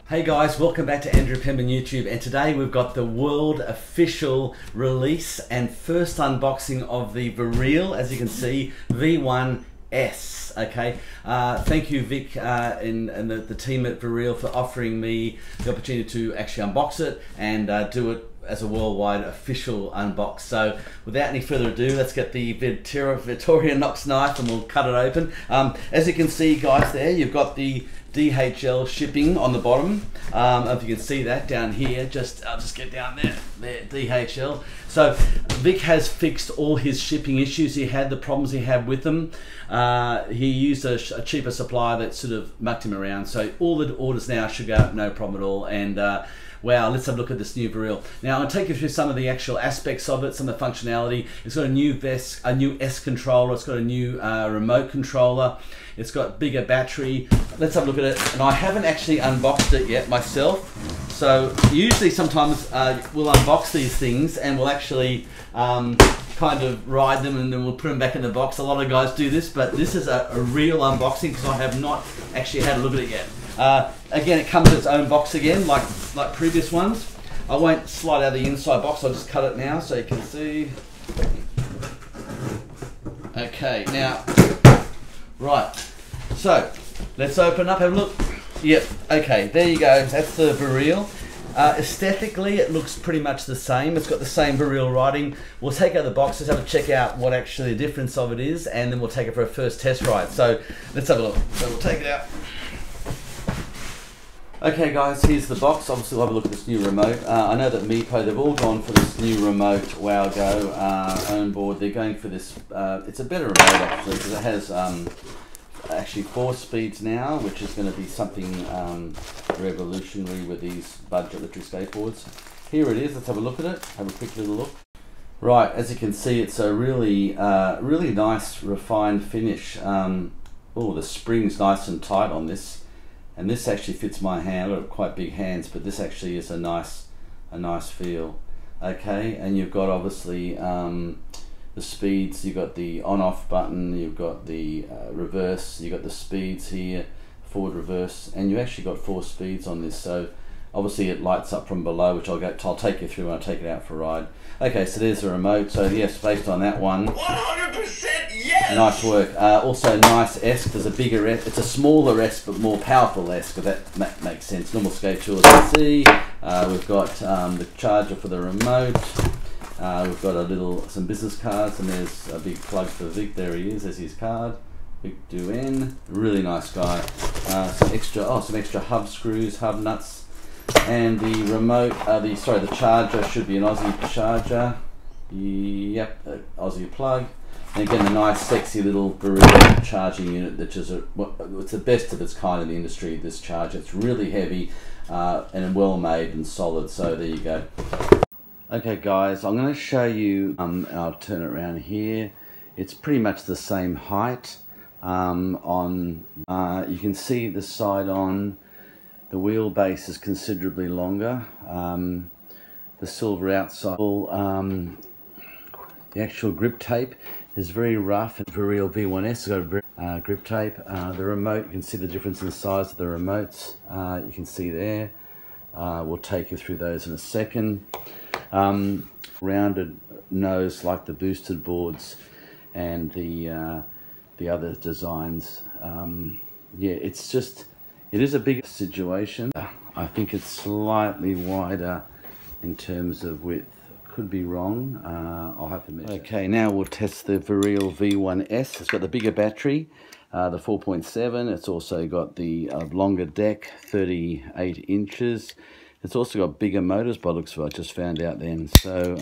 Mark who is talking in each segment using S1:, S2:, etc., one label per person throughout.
S1: Hey guys, welcome back to Andrew Penman YouTube, and today we've got the world official release and first unboxing of the Viril, as you can see, V1S. Okay, thank you Vic and the team at Viril for offering me the opportunity to actually unbox it and do it as a worldwide official unbox. So without any further ado, let's get the Victorinox knife and we'll cut it open. As you can see guys there, you've got the DHL shipping on the bottom. If you can see that down here, I'll just get down there, DHL. So Vic has fixed all his shipping issues he had, the problems he had with them. He used a cheaper supplier that sort of mucked him around. So all the orders now should go out, no problem at all. And wow, let's have a look at this new Viril. Now I'm going to take you through some of the actual aspects of it, some of the functionality. It's got a new S controller, it's got a new remote controller, it's got bigger battery. Let's have a look at it. And I haven't actually unboxed it yet myself. So usually sometimes we'll unbox these things and we'll actually kind of ride them and then we'll put them back in the box. A lot of guys do this, but this is a real unboxing because I have not actually had a look at it yet. Again, it comes in its own box again, like previous ones. I won't slide out the inside box, I'll just cut it now so you can see. Okay, now, right, so let's open up, have a look. Yep, okay, there you go, that's the Viril. Aesthetically, it looks pretty much the same. It's got the same Viril writing. We'll take out the box, let's have a check out what actually the difference of it is, and then we'll take it for a first test ride. So let's have a look. So we'll take it out. Okay guys, here's the box. Obviously we'll have a look at this new remote. I know that Meepo, they've all gone for this new remote WowGo own board. They're going for this, it's a better remote actually because it has actually 4 speeds now, which is going to be something revolutionary with these budget electric skateboards. Here it is, let's have a look at it, have a quick little look. Right, as you can see, it's a really nice refined finish. Oh, the spring's nice and tight on this. And this actually fits my hand. I've got quite big hands, but this actually is a nice feel. Okay, and you've got obviously the speeds. You've got the on/off button. You've got the reverse. You've got the speeds here, forward, reverse, and you actually got 4 speeds on this. So obviously it lights up from below, which I'll take you through when I take it out for a ride. Okay, so there's the remote. So yes, based on that one, 100% yes. Nice work. Also nice S. There's a bigger S. It's a smaller S, but more powerful S. Because that makes sense. Normal skate tool, as you can see. We've got the charger for the remote. We've got some business cards, and there's a big plug for Vic. There he is. There's his card. Vic Duen. Really nice guy. Some extra hub screws, hub nuts. And the remote, the charger should be an Aussie charger. Yep, Aussie plug. And again, a nice, sexy little Viril charging unit, which is it's the best of its kind in the industry. This charger, it's really heavy and well made and solid. So there you go. Okay, guys, I'm going to show you. I'll turn it around here. It's pretty much the same height. You can see the side on. The wheelbase is considerably longer. The silver outside, the actual grip tape is very rough. Viril V1S has got a very, grip tape. The remote, you can see the difference in the size of the remotes. You can see there. We'll take you through those in a second. Rounded nose like the boosted boards and the other designs. Yeah, it is a big situation. I think it's slightly wider in terms of width. Could be wrong. I'll have to measure. Okay, now we'll test the Viril V1S. It's got the bigger battery, the 4.7. It's also got the longer deck, 38 inches. It's also got bigger motors by the looks of it. I just found out then. So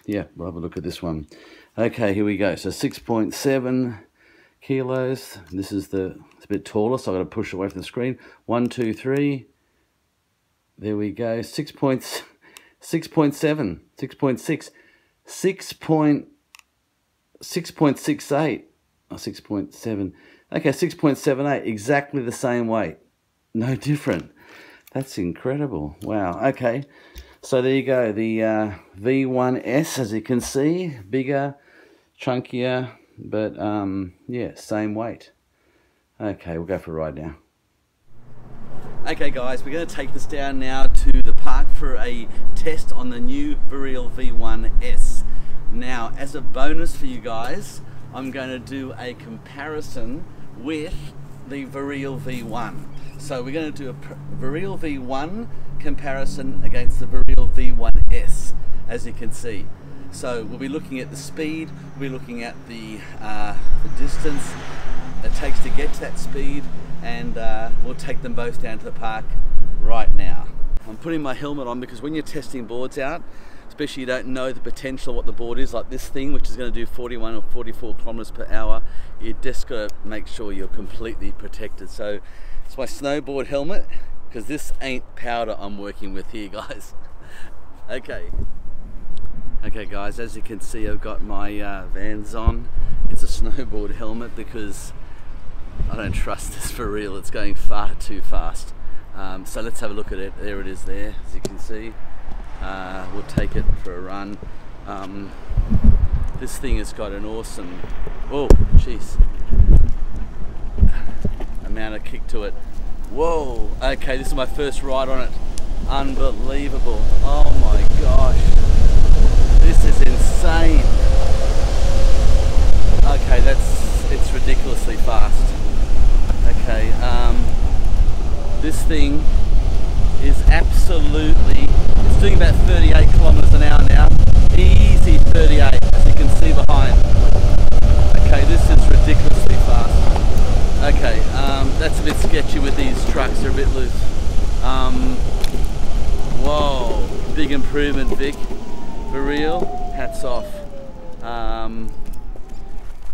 S1: yeah, we'll have a look at this one. Okay, here we go. So 6.7 kilos. This is it's a bit taller, so I've got to push away from the screen. 1, 2, 3. There we go. 6.7, 6.6, 6.68, or 6.7. Okay, 6.78. Exactly the same weight. No different. That's incredible. Wow. Okay. So there you go. The V1S, as you can see, bigger, chunkier, but yeah, same weight. Okay, we'll go for a ride now. Okay guys, we're going to take this down now to the park for a test on the new Viril V1S. Now, as a bonus for you guys, I'm going to do a comparison with the Viril V1. So we're going to do a Viril V1 comparison against the Viril V1S, as you can see. So we'll be looking at the speed, we'll be looking at the distance it takes to get to that speed, and we'll take them both down to the park right now. I'm putting my helmet on because when you're testing boards out, especially you don't know the potential what the board is, like this thing which is going to do 41 or 44 kilometers per hour, you just got to make sure you're completely protected. So it's my snowboard helmet, because this ain't powder I'm working with here, guys. Okay guys, as you can see, I've got my Vans on. It's a snowboard helmet because I don't trust this for real. It's going far too fast. So let's have a look at it. There it is there, as you can see. We'll take it for a run. This thing has got an awesome, oh jeez, amount of kick to it. Whoa, okay, this is my first ride on it. Unbelievable. Oh my gosh, this is insane. Okay, it's ridiculously fast. Okay, this thing is absolutely, it's doing about 38 kilometers an hour now. Easy 38, as you can see behind. Okay, this is ridiculously fast. Okay, that's a bit sketchy with these trucks, they're a bit loose. Whoa, big improvement, Vic. For real, hats off.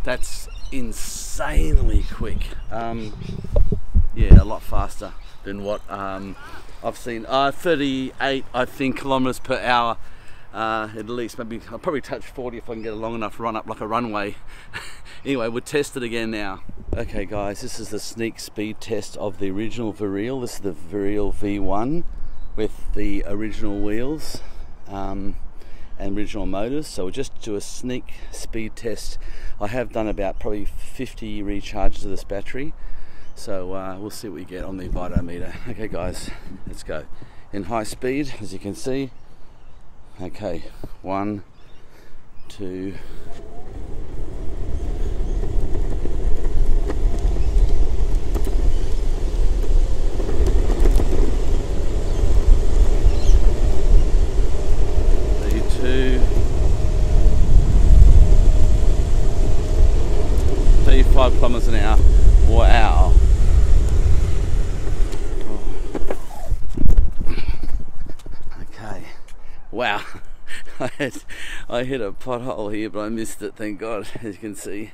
S1: That's insanely quick. Yeah, a lot faster than what I've seen. 38, I think, kilometers per hour. At least, maybe I'll probably touch 40 if I can get a long enough run up like a runway. Anyway, we'll test it again now. Okay guys, this is the sneak speed test of the original Viril. This is the Viril V1 with the original wheels and original motors. So we'll just do a sneak speed test. I have done about probably 50 recharges of this battery. So we'll see what we get on the Vitometer. Okay guys, let's go. In high speed, as you can see. Okay, 1, 2. Two. 35 kilometers an hour. Wow. Okay. Wow. I hit a pothole here, but I missed it, thank God, as you can see.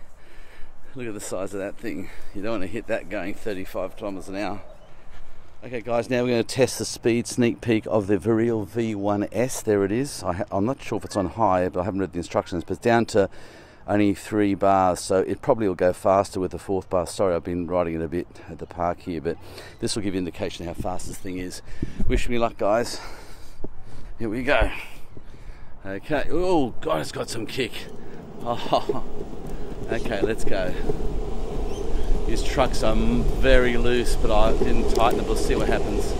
S1: Look at the size of that thing. You don't want to hit that going 35 kilometers an hour. Okay guys, now we're going to test the speed sneak peek of the Viril V1S. There it is. I'm not sure if it's on high, but I haven't read the instructions, but it's down to only 3 bars, so it probably will go faster with the 4th bar. Sorry, I've been riding it a bit at the park here, but this will give you an indication of how fast this thing is. Wish me luck, guys. Here we go. Okay. Oh God, it's got some kick. Oh. Okay, let's go. These trucks are very loose, but I didn't tighten them. We'll see what happens.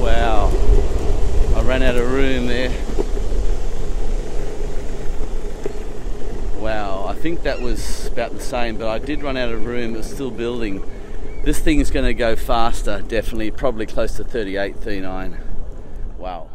S1: Wow, I ran out of room there. Wow, I think that was about the same, but I did run out of room. It was still building. This thing is going to go faster, definitely, probably close to 38, 39. Wow.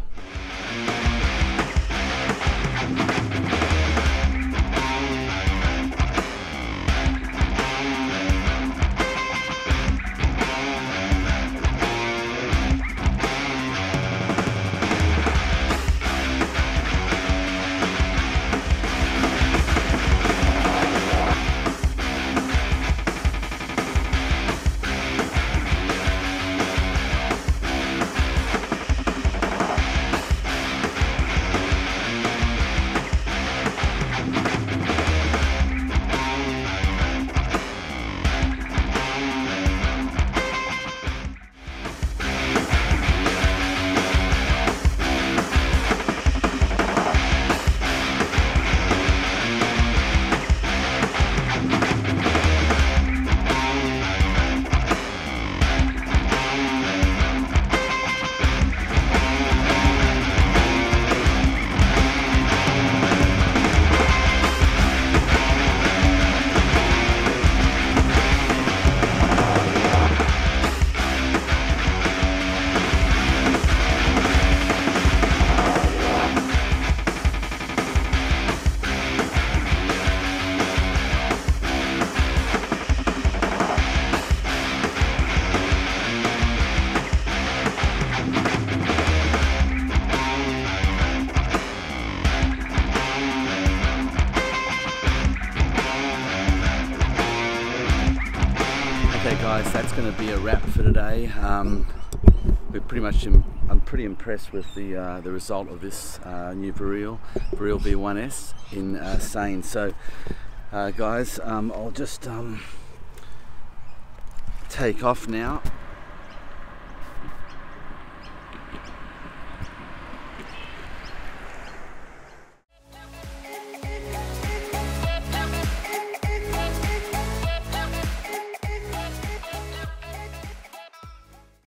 S2: going to be a wrap for today. We're pretty much, I'm pretty impressed with the result of this new Vril V1S in Sane. So guys, I'll just take off now.